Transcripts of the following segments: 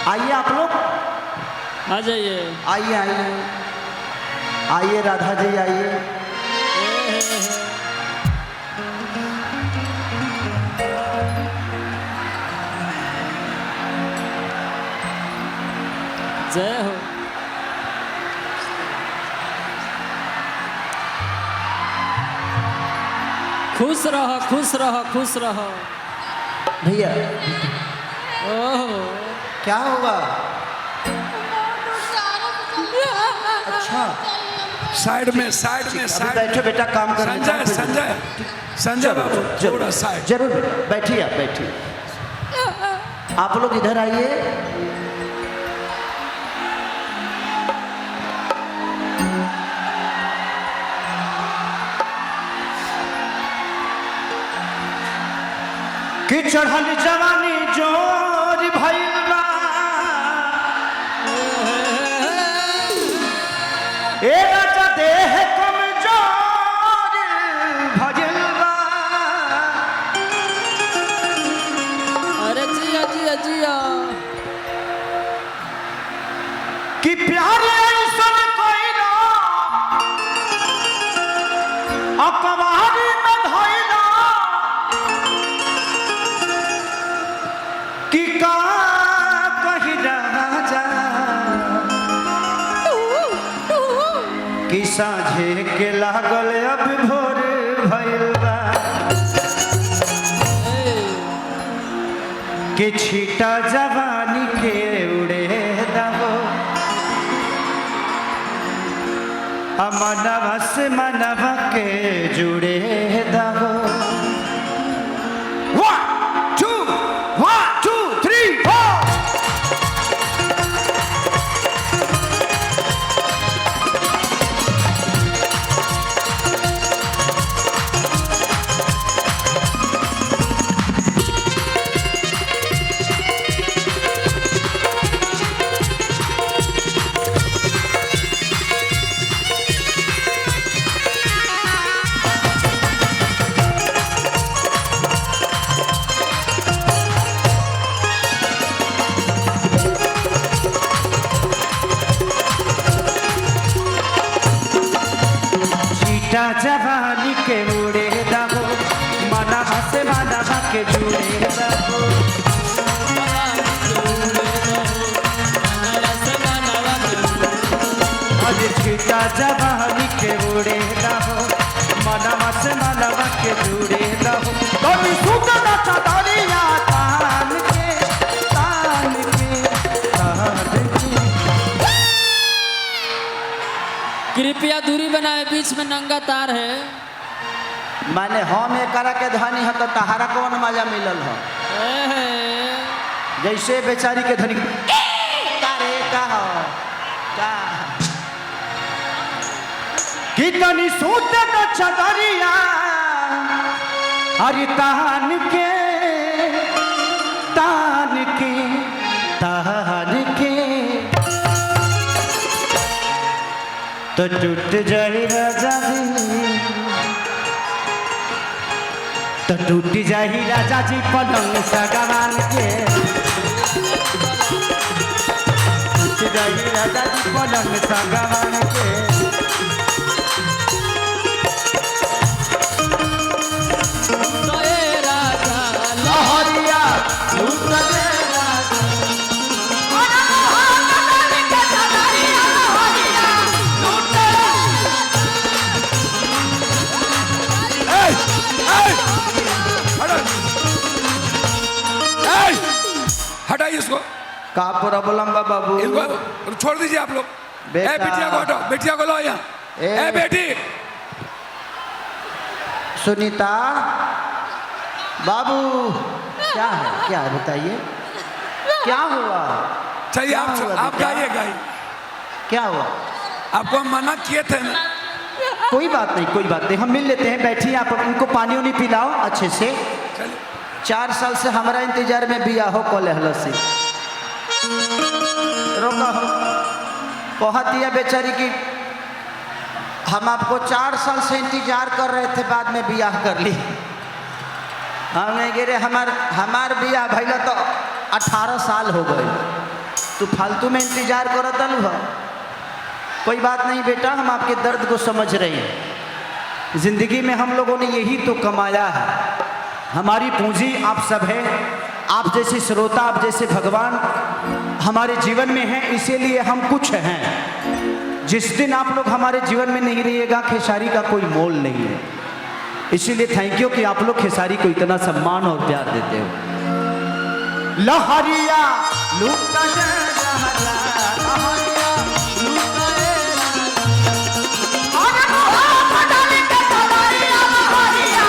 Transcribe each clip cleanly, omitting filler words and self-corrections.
आइए आप लोग, आ जाइए। आइए आइए आइए राधा जी आइए। जय हो। खुश रहो, खुश रहो, खुश रहो। भैया ओह, क्या हुआ? अच्छा साइड में अभी साइड बैठो बेटा, काम कर संजय संजय संजय बाबू थोड़ा साइड। जरूर बैठिए, आप बैठिए। आप लोग इधर आइए। कि चढ़ल जवानी जोर भइल बा, ए राजा देह कमजोर भइल बा। अरे जिया जिया जिया। कि प्यार ऐसन कइला अकबारी में धइला, कि का कहि राजा कि साँझे के लागल अब भोर भइल बा, कि छीटा जवानी के उड़े दहो, मनवा से मनवा के जुड़े दहो। 1 2 1 2 3 4। छीटा जवानी के उड़े दहो, मनवा से मनवा के जुड़े दहो। अरे छीटा जवानी के उड़े दहो, मनवा से मनवा के जुड़े दहो। कभी सुगना चदरिया तान के तान के तान के। कृपया दूरी बनाए, बीच में नंगा तार है। माने हम एकरा के धनी है तो तहारा कौन मजा मिलल है? जैसे बेचारी के धनी तारे का हो का कि तनी सूत न चदरिया हरि तान के तान के तान के, तो टूट जाए राजा जी, तो टूट जाए राजा जी पलंग सगवान के, टूट जाए राजा जी पलंग सगवान के। लहरिया लूट ले राजा, हटाइए इसको। का प्रॉब्लम बा बाबू? इनको छोड़ दीजिए आप लोग। बेटा। बिटिया को हटाओ, बिटिया को लो यहाँ। ए बेटी, सुनीता बाबू, क्या है बताइए, क्या हुआ? चाहिए क्या हुआ आप बेटा? गाइए गाइए। क्या हुआ? आपको हम मना किए थे ना। कोई बात नहीं, कोई बात नहीं, हम मिल लेते हैं। बैठिए आप, इनको पानी उनी पिलाओ अच्छे से। चलिए। 4 साल से हमारा इंतजार में बिया हो कॉलेज से रोका हो। कहा दिया बेचारी की हम आपको 4 साल से इंतजार कर रहे थे, बाद में बियाह कर ली। हमें गिरे हमार बियाह भैया तो 18 साल हो गए। तू फालतू में इंतजार करत अलू है। कोई बात नहीं बेटा, हम आपके दर्द को समझ रहे हैं। जिंदगी में हम लोगों ने यही तो कमाया है, हमारी पूंजी आप सब है। आप जैसे श्रोता, आप जैसे भगवान हमारे जीवन में हैं, इसीलिए हम कुछ हैं। जिस दिन आप लोग हमारे जीवन में नहीं रहिएगा, खेसारी का कोई मोल नहीं है। इसीलिए थैंक यू कि आप लोग खेसारी को इतना सम्मान और प्यार देते हो। लहरिया लूटा जा लहरिया लूटा रे अरे मोह डाली के तलैया लहरिया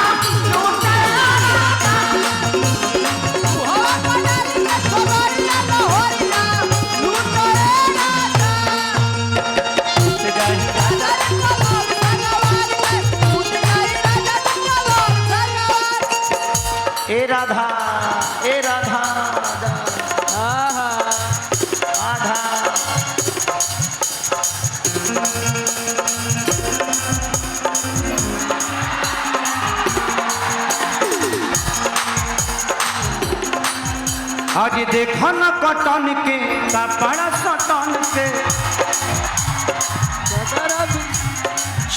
लूटा मोह डाली के तलैया लहरिया लूटा ए राधा ए राधा आहा आधा आगे देखो न कटन के कपड़ा सटन के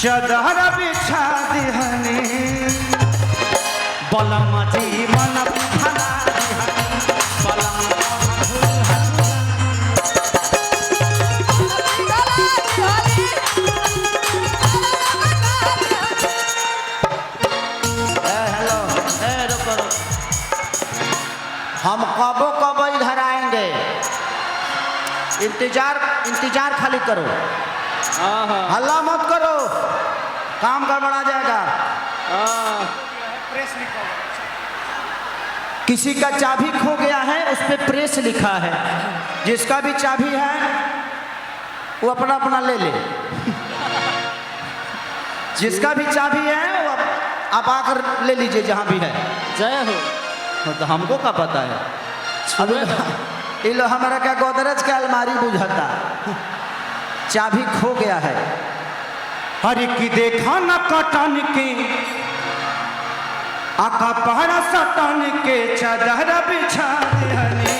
चदर बिछा दिहनी बलम जीवन फला दिहनी बलम हेलो हम कबो कबो इधर आएंगे, इंतजार खाली करो, हल्ला मत करो, काम गड़बड़ा जाएगा। किसी का चाबी खो गया है, उस पे प्रेस लिखा है। जिसका भी चाबी है वो अपना अपना ले ले। जिसका भी चाबी है वो आप आकर ले लीजिए जहां भी है। जय हो। तो हमको क्या पता है, अभी लो हमारा क्या गोदरेज के अलमारी बुझाता, चाबी खो गया है। हर की देखा न कटन के आका पहरा सटन के चादर बिछा दिहनी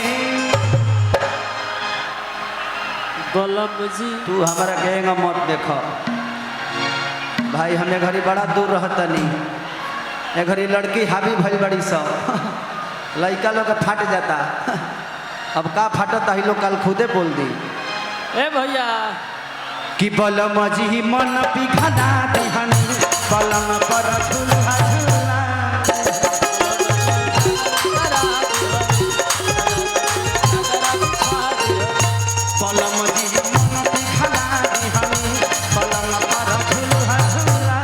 बलम जी। तू हमारा कहेगा मत देखो भाई, हमें घरी बड़ा दूर रहता नहीं, ये घरी लड़की हावी भई बड़ी सब लड़का लोग फट जाता। अब का फटता ही लोग कल खुदे बोल दी ए भैया कि बलम जी मन पिघला दिहनी बलम पर झूला झूला बलम जी मन पिघला दिहनी बलम पर झूला झूला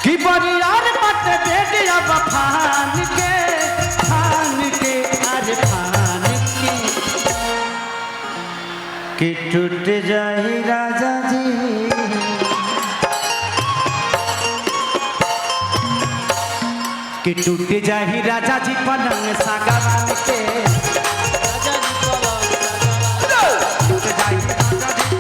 कि बरियार मत दे दिया बफान के आज फान के कि टूट जाए राजा जी कि टूट जाए राजा जी पलंग सागवान के राजा जी पलंग टूट जाए राजा जी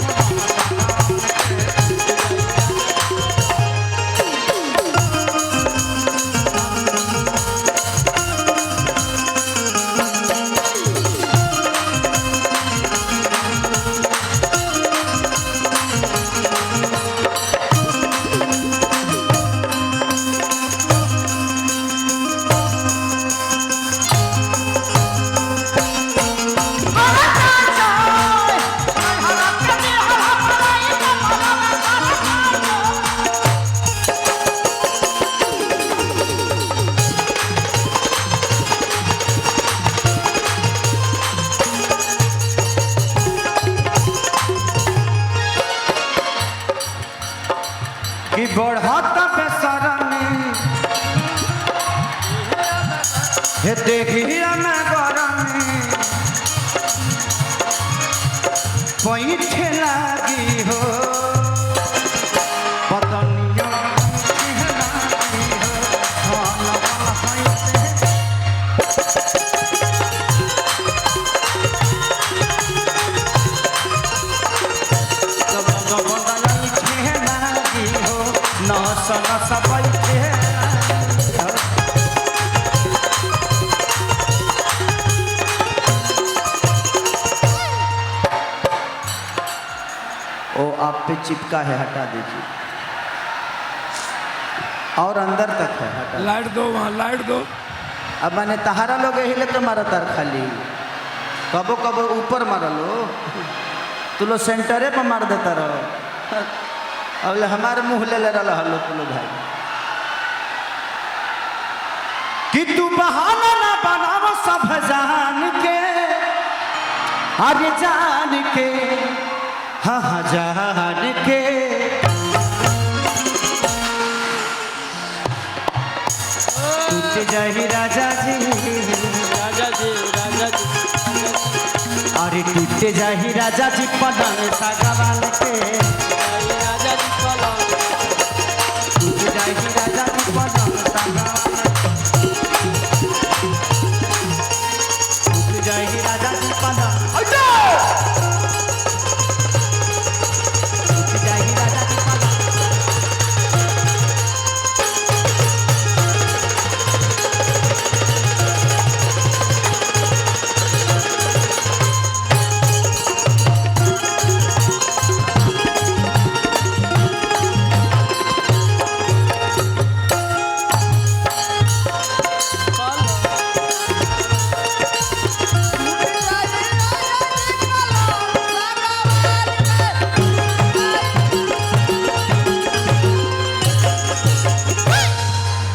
कि बढ़त बेसरनी हे देखिया न गरमी पैठे लागी हो पतनिया लागी हो न नस नस बैठे ओ आप पे चिपका है, हटा दीजिए। और अंदर तक है, हटा। लाइट दो, वहाँ लाइट दो। अब मैंने तहारा लोग यही लेकर मारा तार खाली, कबो कबो ऊपर मारा लो, तू लो सेंटरे पर मार देता रहो। अब हमारे मुँह ले रहा लो तू लो भाई कि तू बहाना ना बनाओ सब जान के, अरे जान के, हाँ हाँ जान के। टूट जाही राजा जी, राजा जी, राजा जी, अरे टूट जाही राजा जी पलंग सागवान के, राजा जी पलंग, टूट जाही राजा जी पलंग सागवान, टूट जाही राजा जी पलंग, टूट जाही राजा जी पलंग।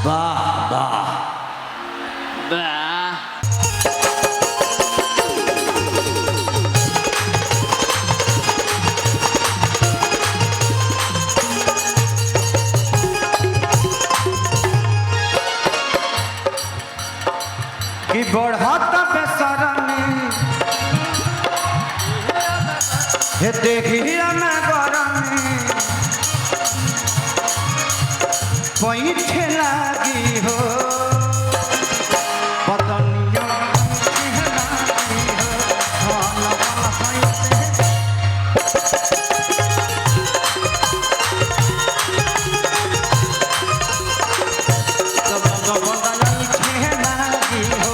वाह वाह वाह। कि बढ़त बेसरनी हे देखिया ना गरमी पैठे लागी हो पतनिया पैठे लागी हो वाला वाला पैठे सब पैठे लागी हो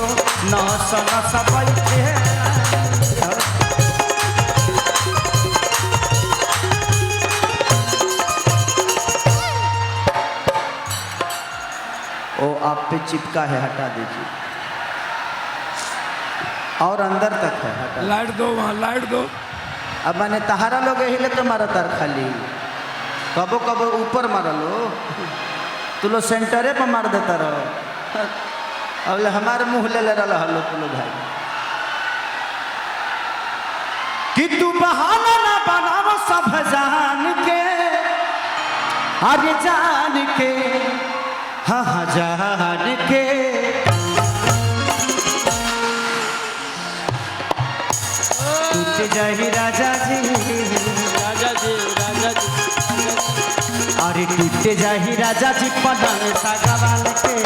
नस नस पैठे लागी हो। ओ आप पे चिपका है, हटा दीजिए। और अंदर तक है, हटा। लाइट दो, वहाँ लाइट दो। अब मैंने तहारा लोग यही लेकर मारा तार खाली, कबो कबो ऊपर मारा लो, तू लो सेंटरे पर मार देता रहो। अब हमारे मुँह ले रहा लो तू लो भाई कि तू बहाना ना बनाओ सब जान के, अरे जान के, हाँ हाँ जान के। टूट जाही राजा जी, राजा जी, राजा जी, अरे टूट जाही राजा जी पलंग सागवान के,